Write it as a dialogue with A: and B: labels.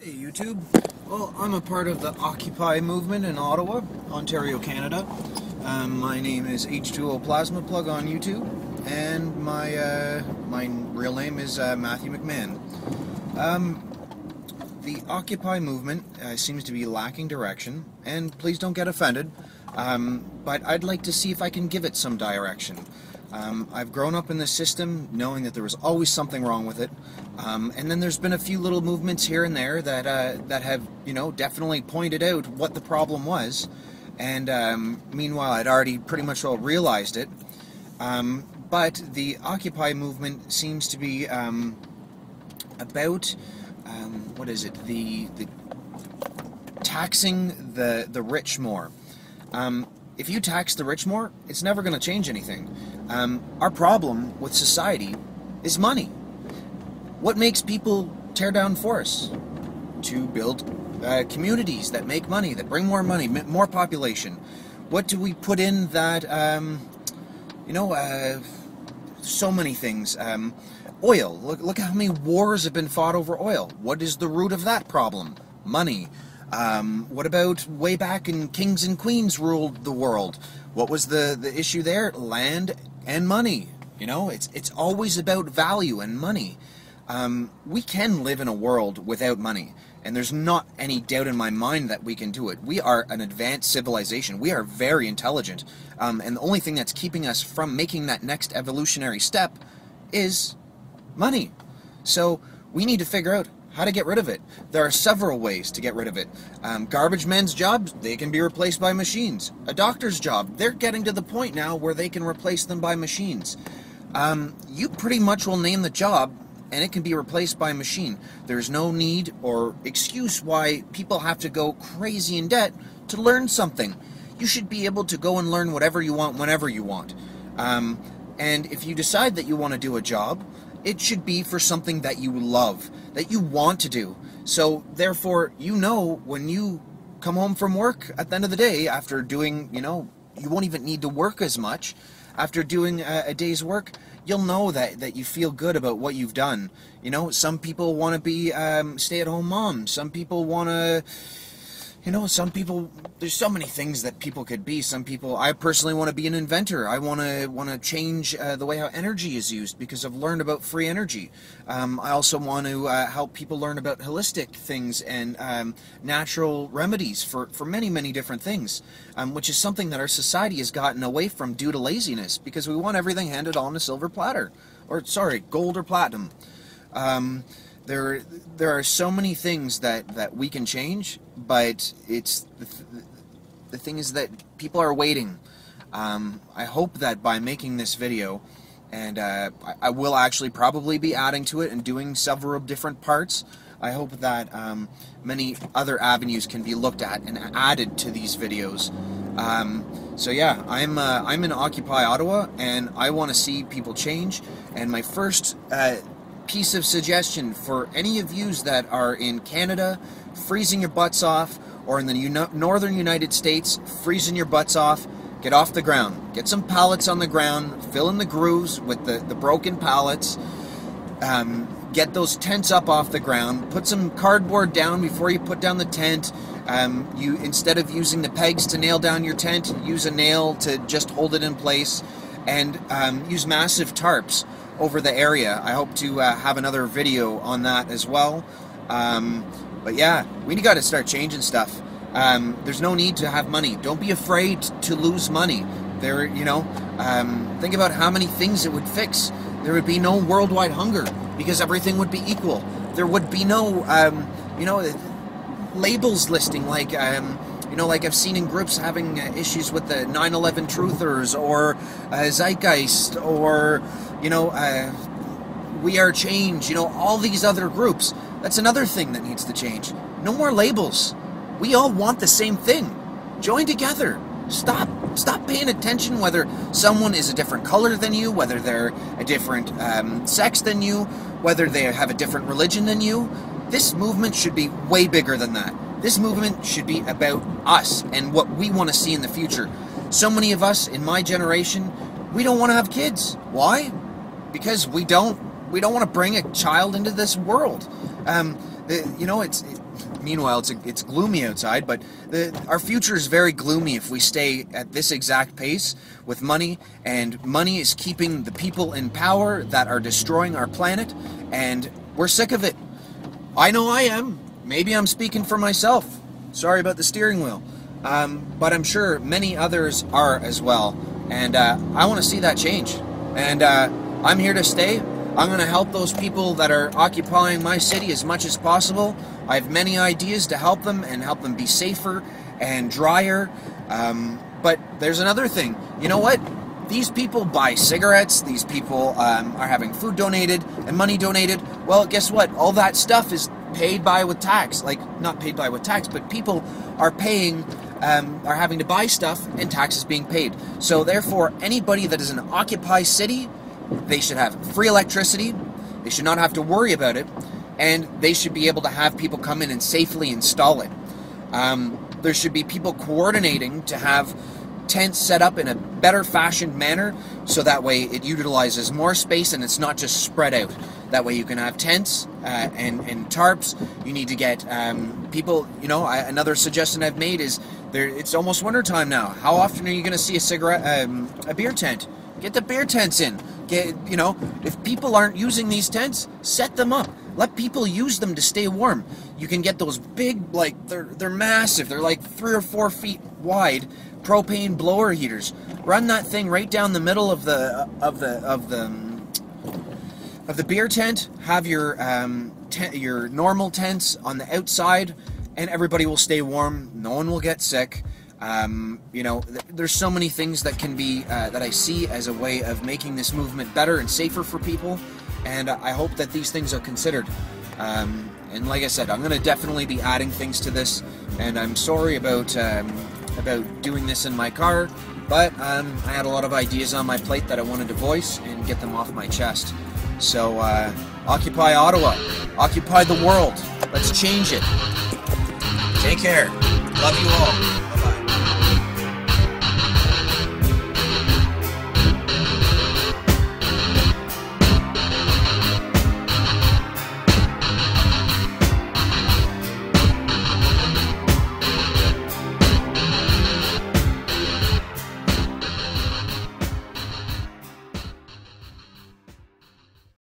A: Hey YouTube. Well, I'm a part of the Occupy movement in Ottawa, Ontario, Canada. My name is H2O Plasma Plug on YouTube, and my real name is Matthew McMahon. The Occupy movement seems to be lacking direction, and please don't get offended, but I'd like to see if I can give it some direction. I've grown up in this system knowing that there was always something wrong with it, and then there's been a few little movements here and there that have, definitely pointed out what the problem was, and meanwhile I'd already pretty much all realized it, but the Occupy movement seems to be about, what is it, the taxing the rich more. If you tax the rich more, it's never going to change anything. Our problem with society is money. What makes people tear down forests? To build communities that make money, that bring more money, more population. What do we put in that, so many things. Oil. Look how many wars have been fought over oil. What is the root of that problem? Money. What about way back in kings and queens ruled the world? What was the issue there? Land and money. It's always about value and money. We can live in a world without money, and there's not any doubt in my mind that we can do it. We are an advanced civilization. We are very intelligent, and the only thing that's keeping us from making that next evolutionary step is money. So we need to figure out how to get rid of it. There are several ways to get rid of it. Garbage men's jobs, they can be replaced by machines. A doctor's job, they're getting to the point now where they can replace them by machines. You pretty much will name the job and it can be replaced by a machine. There's no need or excuse why people have to go crazy in debt to learn something. You should be able to go and learn whatever you want whenever you want. And if you decide that you want to do a job, it should be for something that you love, that you want to do. So therefore, when you come home from work at the end of the day, after doing, you won't even need to work as much. After doing a day's work, you'll know that you feel good about what you've done. Some people want to be stay-at-home moms. Some people want to, there's so many things that people could be. I personally want to be an inventor. I want to change the way how energy is used because I've learned about free energy. I also want to help people learn about holistic things and natural remedies for many, many different things, which is something that our society has gotten away from due to laziness because we want everything handed on a silver platter. Gold or platinum. There are so many things that we can change, but it's the thing is that people are waiting. I hope that by making this video, and I will actually probably be adding to it and doing several different parts, I hope that many other avenues can be looked at and added to these videos. So yeah, I'm in Occupy Ottawa, and I want to see people change. And my first piece of suggestion for any of yous that are in Canada freezing your butts off, or in the northern United States freezing your butts off, get off the ground. Get some pallets on the ground, fill in the grooves with the broken pallets, get those tents up off the ground, put some cardboard down before you put down the tent. You, instead of using the pegs to nail down your tent, use a nail to just hold it in place, and use massive tarps over the area. I hope to have another video on that as well. But yeah, we got to start changing stuff. There's no need to have money. Don't be afraid to lose money. Think about how many things it would fix. There would be no worldwide hunger because everything would be equal. There would be no, labels listing like, like I've seen in groups having issues with the 9/11 truthers, or Zeitgeist, or We Are Change, all these other groups. That's another thing that needs to change. No more labels. We all want the same thing. Join together. Stop paying attention whether someone is a different color than you, whether they're a different sex than you, whether they have a different religion than you. This movement should be way bigger than that. This movement should be about us and what we want to see in the future. So many of us in my generation, we don't want to have kids. Why? Because we don't want to bring a child into this world. Meanwhile, it's gloomy outside, but our future is very gloomy if we stay at this exact pace with money, and money is keeping the people in power that are destroying our planet, and we're sick of it. I know I am. Maybe I'm speaking for myself. Sorry about the steering wheel. But I'm sure many others are as well, and I want to see that change. And I'm here to stay. I'm going to help those people that are occupying my city as much as possible. I have many ideas to help them and help them be safer and drier. But there's another thing. You know what? These people buy cigarettes. These people are having food donated and money donated. Well, guess what? All that stuff is paid by with tax. Like, not paid by with tax, but people are paying, are having to buy stuff and taxes being paid. So therefore, anybody that is an Occupy city, they should have free electricity, they should not have to worry about it, and they should be able to have people come in and safely install it. There should be people coordinating to have tents set up in a better fashioned manner, so that way it utilizes more space and it's not just spread out. That way you can have tents and tarps. You need to get people, another suggestion I've made is, it's almost winter time now. How often are you going to see a beer tent? Get the beer tents in. If people aren't using these tents, set them up. Let people use them to stay warm. You can get those big, they're massive. They're like 3 or 4 feet wide propane blower heaters. Run that thing right down the middle of the beer tent. Have your normal tents on the outside, and everybody will stay warm. No one will get sick. There's so many things that can be that I see as a way of making this movement better and safer for people, and I hope that these things are considered. And like I said, I'm going to definitely be adding things to this, and I'm sorry about doing this in my car, but I had a lot of ideas on my plate that I wanted to voice and get them off my chest. So Occupy Ottawa, occupy the world. Let's change it. Take care. Love you all.